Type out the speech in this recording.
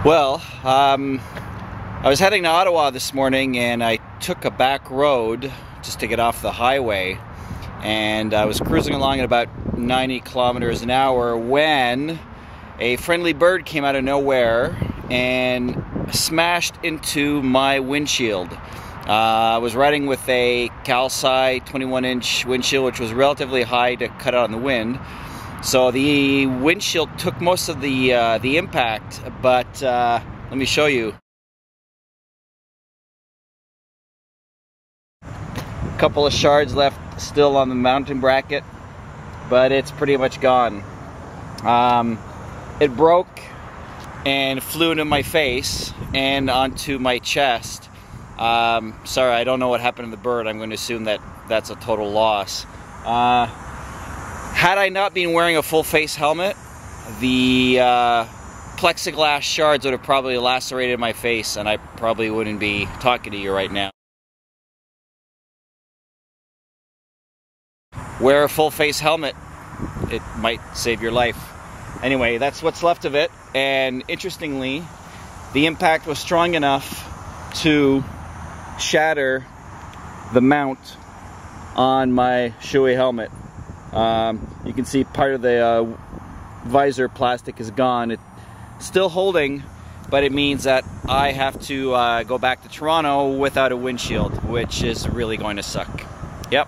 Well, I was heading to Ottawa this morning and I took a back road just to get off the highway, and I was cruising along at about 90 kilometers an hour when a friendly bird came out of nowhere and smashed into my windshield. I was riding with a Calcite 21-inch windshield, which was relatively high to cut out on the wind. So the windshield took most of the impact, but let me show you. A couple of shards left still on the mounting bracket, but it's pretty much gone. It broke and flew into my face and onto my chest. Sorry, I don't know what happened to the bird. I'm going to assume that that's a total loss. Had I not been wearing a full face helmet, the plexiglass shards would have probably lacerated my face and I probably wouldn't be talking to you right now. Wear a full face helmet. It might save your life. Anyway, that's what's left of it, and interestingly, the impact was strong enough to shatter the mount on my Shoei helmet. You can see part of the visor plastic is gone. It's still holding, but it means that I have to go back to Toronto without a windshield, which is really going to suck. Yep.